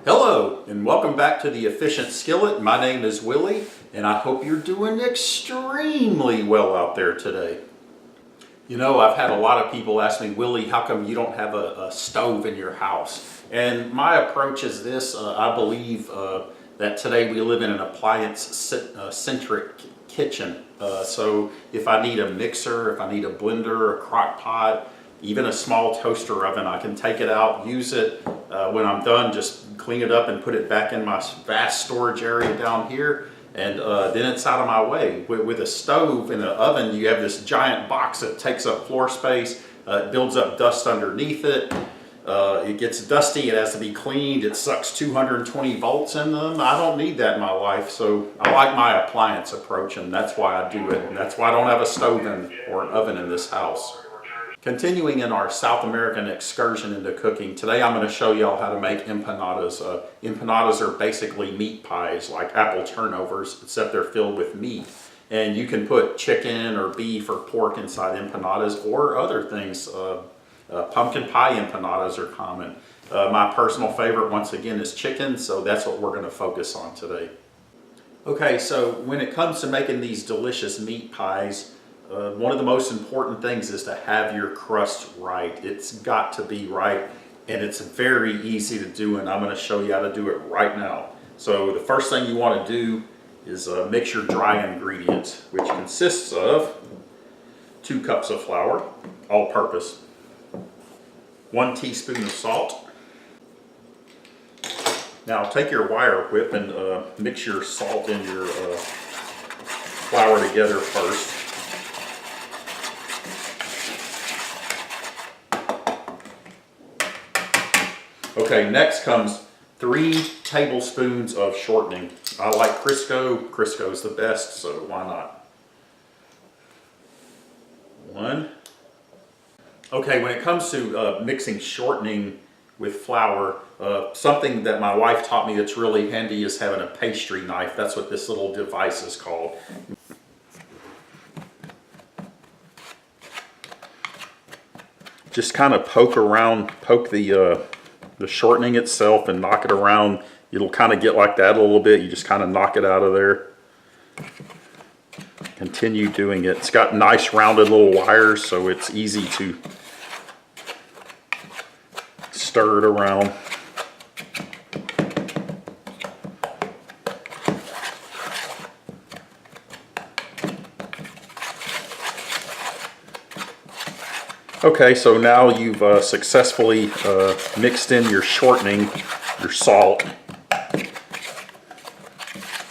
Hello and welcome back to the Efficient Skillet. My name is Willie and I hope you're doing extremely well out there today. You know, I've had a lot of people ask me, Willie, how come you don't have a stove in your house? And my approach is this. I believe that today we live in an appliance-centric kitchen. So if I need a mixer, if I need a blender, a crock pot, even a small toaster oven, I can take it out, use it. When I'm done, just clean it up and put it back in my vast storage area down here, and then it's out of my way. With a stove and an oven, you have this giant box that takes up floor space, it builds up dust underneath it, it gets dusty, it has to be cleaned, it sucks 220 volts in them. I don't need that in my life, so I like my appliance approach, and that's why I do it, and that's why I don't have a stove or an oven in this house. Continuing in our South American excursion into cooking, today I'm going to show y'all how to make empanadas. Empanadas are basically meat pies, like apple turnovers, except they're filled with meat. And you can put chicken or beef or pork inside empanadas or other things. Pumpkin pie empanadas are common. My personal favorite, once again, is chicken, so that's what we're going to focus on today. Okay, so when it comes to making these delicious meat pies, one of the most important things is to have your crust right. It's got to be right, and it's very easy to do, and I'm going to show you how to do it right now. So the first thing you want to do is mix your dry ingredients, which consists of 2 cups of flour, all-purpose, 1 teaspoon of salt. Now take your wire whip and mix your salt and your flour together first. Okay, next comes 3 tablespoons of shortening. I like Crisco. Crisco is the best, so why not? 1. Okay, when it comes to mixing shortening with flour, something that my wife taught me that's really handy is having a pastry knife. That's what this little device is called. Just kind of poke the shortening itself and knock it around. It'll kind of get like that a little bit. You just kind of knock it out of there. Continue doing it. It's got nice rounded little wires, so it's easy to stir it around. Okay, so now you've successfully mixed in your shortening, your salt,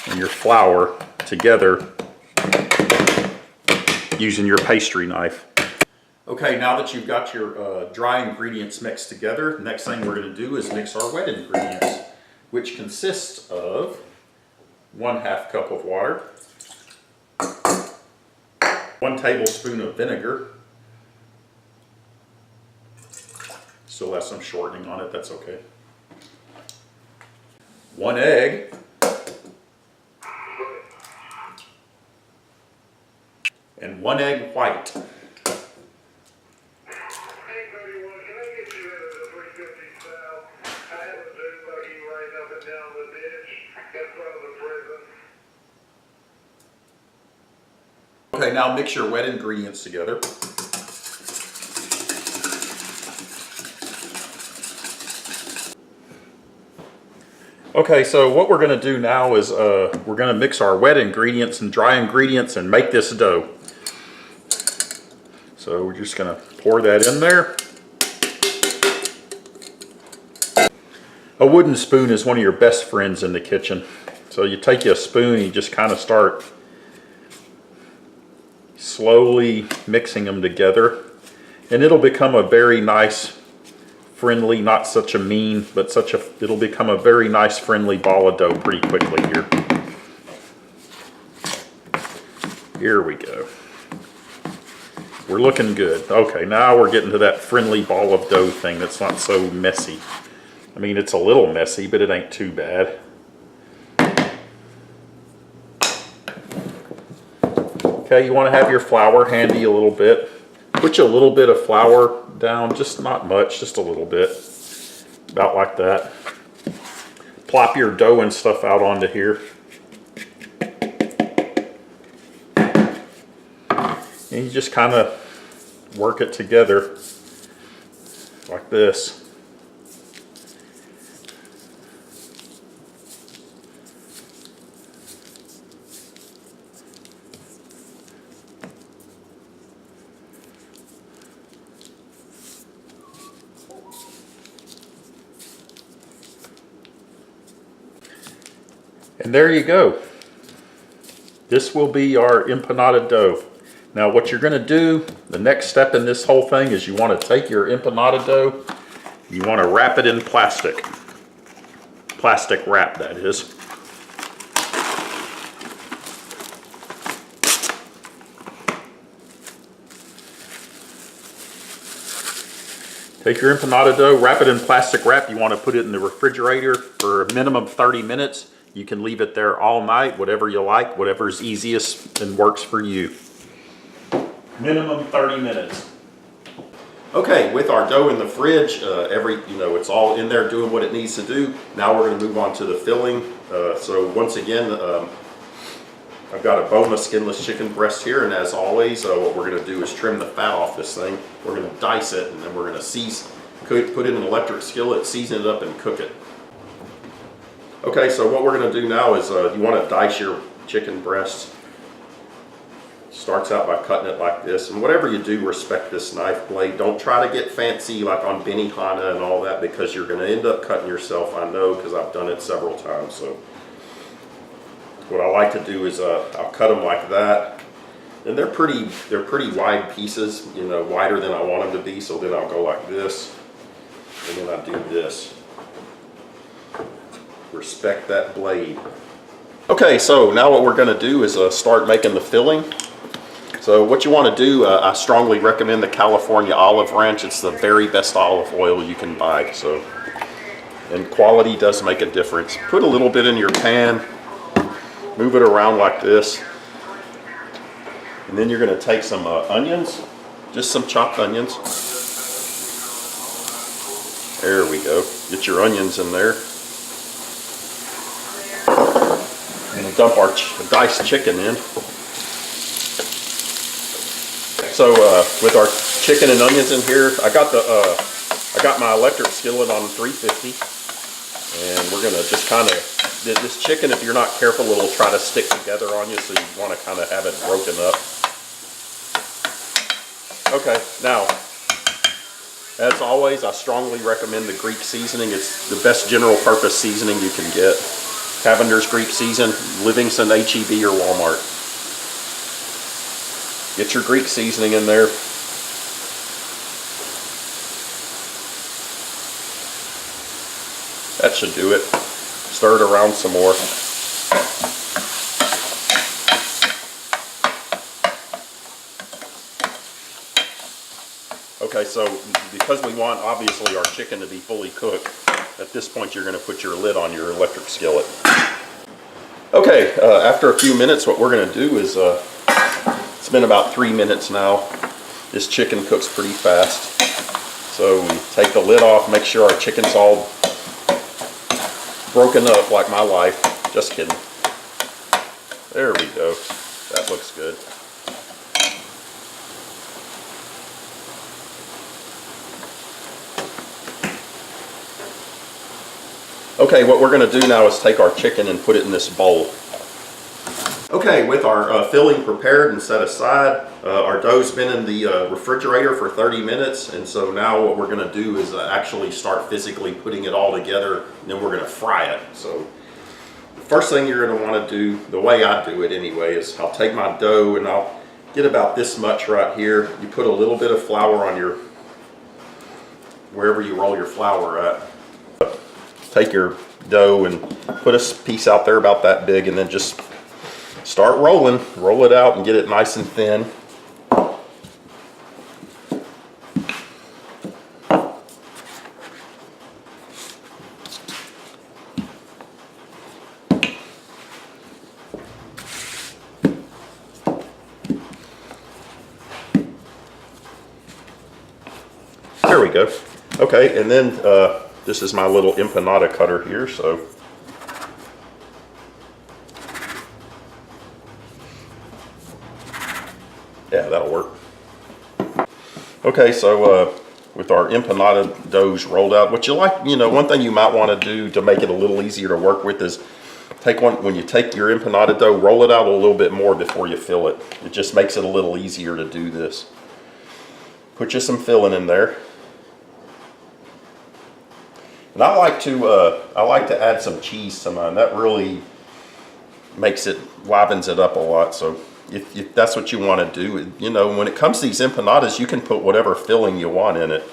and your flour together using your pastry knife. Okay, now that you've got your dry ingredients mixed together, the next thing we're going to do is mix our wet ingredients, which consists of 1/2 cup of water, 1 tablespoon of vinegar. Still has some shortening on it, that's okay. 1 egg. And 1 egg white. Okay, now mix your wet ingredients together. Okay, so what we're going to do now is we're going to mix our wet ingredients and dry ingredients and make this dough. So we're just going to pour that in there. A wooden spoon is one of your best friends in the kitchen. So you take a spoon and you just kind of start slowly mixing them together, and it'll become a very nice, friendly, not such a mean, but it'll become a very nice friendly ball of dough pretty quickly here. Here we go. We're looking good. Okay, now we're getting to that friendly ball of dough thing that's not so messy. I mean, it's a little messy, but it ain't too bad. Okay, you want to have your flour handy a little bit. Put you a little bit of flour down, just not much, just a little bit. About like that. plop your dough and stuff out onto here. And you just kind of work it together like this. And there you go. This will be our empanada dough. Now what you're going to do, the next step in this whole thing is you want to take your empanada dough, you want to wrap it in plastic. Plastic wrap, that is. Take your empanada dough, wrap it in plastic wrap. You want to put it in the refrigerator for a minimum of 30 minutes. You can leave it there all night, whatever you like, whatever is easiest and works for you. Minimum 30 minutes. Okay, with our dough in the fridge, it's all in there doing what it needs to do. Now we're going to move on to the filling. So once again, I've got a boneless skinless chicken breast here, and as always, what we're going to do is trim the fat off this thing. We're going to dice it, and then we're going to put it in an electric skillet, season it up, and cook it. Okay, so what we're going to do now is you want to dice your chicken breast. Starts out by cutting it like this, and whatever you do, respect this knife blade. Don't try to get fancy like on Benihana and all that, because you're going to end up cutting yourself. I know, because I've done it several times. So what I like to do is I'll cut them like that, and they're pretty wide pieces, wider than I want them to be. So then I'll go like this, and then I do this. Respect that blade. Okay, so now what we're going to do is start making the filling. So what you want to do, I strongly recommend the California Olive Ranch. It's the very best olive oil you can buy. And quality does make a difference. Put a little bit in your pan, move it around like this, and then you're going to take some onions, just some chopped onions. There we go. Get your onions in there. And we'll dump our diced chicken in. So with our chicken and onions in here, I got my electric skillet on 350, and we're gonna just kind of, this chicken, if you're not careful, it'll try to stick together on you, so you want to kind of have it broken up. Okay, now, as always, I strongly recommend the Greek seasoning. It's the best general purpose seasoning you can get. Cavender's Greek season, Livingston, H-E-B, or Walmart. Get your Greek seasoning in there. That should do it. Stir it around some more. Okay, so because we want obviously our chicken to be fully cooked, at this point you're going to put your lid on your electric skillet. Okay, after a few minutes, what we're going to do is it's been about 3 minutes now. This chicken cooks pretty fast. So we take the lid off, make sure our chicken's all broken up like my life. Just kidding. There we go. That looks good. Okay, what we're going to do now is take our chicken and put it in this bowl. Okay, with our filling prepared and set aside, our dough's been in the refrigerator for 30 minutes, and so now what we're going to do is actually start physically putting it all together, and then we're going to fry it. So the first thing you're going to want to do, the way I do it anyway, is I'll take my dough and I'll get about this much right here. You put a little bit of flour on your, wherever you roll your flour at. Take your dough and put a piece out there about that big, and then just start rolling. Roll it out and get it nice and thin. There we go. Okay, and then this is my little empanada cutter here, so Okay, so with our empanada doughs rolled out, what you like, you know, one thing you might want to do to make it a little easier to work with is when you take your empanada dough, roll it out a little bit more before you fill it. It just makes it a little easier to do this. Put you some filling in there. And I like to add some cheese to mine. That really livens it up a lot. So if that's what you want to do, you know, when it comes to these empanadas, you can put whatever filling you want in it.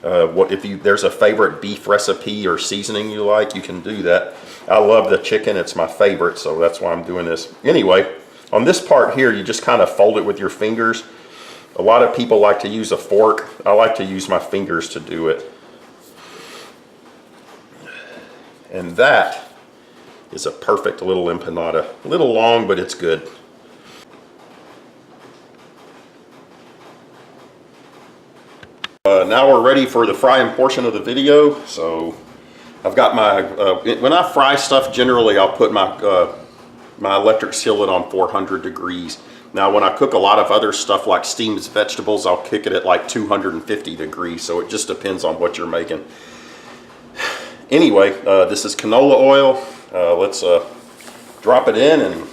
There's a favorite beef recipe or seasoning you like, you can do that. I love the chicken, it's my favorite, so that's why I'm doing this. Anyway, on this part here, you just kind of fold it with your fingers. A lot of people like to use a fork. I like to use my fingers to do it. And that is a perfect little empanada. A little long, but it's good. Now we're ready for the frying portion of the video. So I've got my, when I fry stuff, generally I'll put my, my electric skillet on 400 degrees. Now when I cook a lot of other stuff like steamed vegetables, I'll cook it at like 250 degrees. So it just depends on what you're making. Anyway, this is canola oil. Let's drop it in and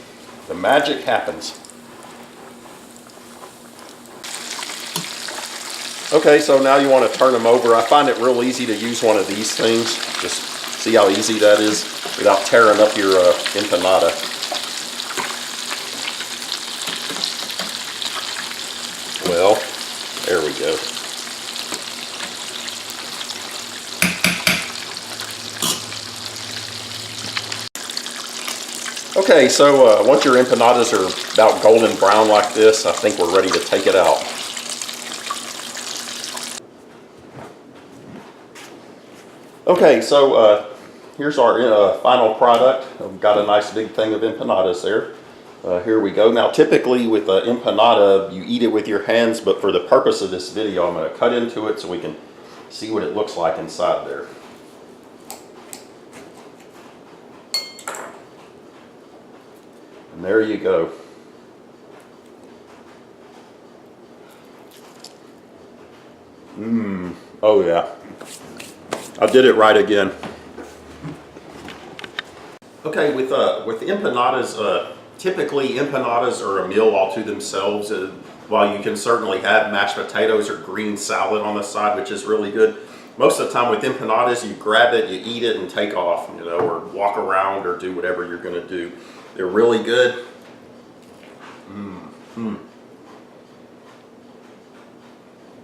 the magic happens. Okay, so now you want to turn them over. I find it real easy to use one of these things. Just see how easy that is without tearing up your empanada. Well, there we go. Okay, so once your empanadas are about golden brown like this, I think we're ready to take it out. Okay, so here's our final product. I've got a nice big thing of empanadas there. Here we go. Now typically with empanada, you eat it with your hands, but for the purpose of this video, I'm going to cut into it so we can see what it looks like inside there. And there you go. Oh yeah. I did it right again. Okay, with empanadas, typically empanadas are a meal all to themselves. While you can certainly have mashed potatoes or green salad on the side, which is really good. Most of the time with empanadas, you grab it, you eat it, and take off, you know, or walk around or do whatever you're going to do. They're really good.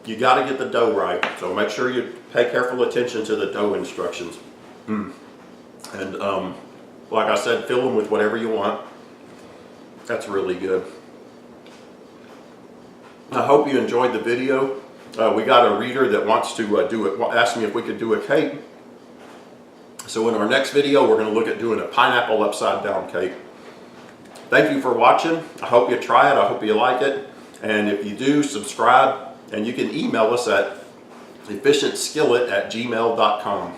You got to get the dough right, so make sure you pay careful attention to the dough instructions. And like I said, fill them with whatever you want. That's really good. I hope you enjoyed the video. We got a reader that wants to ask me if we could do a cake. So in our next video, we're going to look at doing a pineapple upside down cake. Thank you for watching. I hope you try it. I hope you like it. And if you do, subscribe. And you can email us at efficientskillet@gmail.com.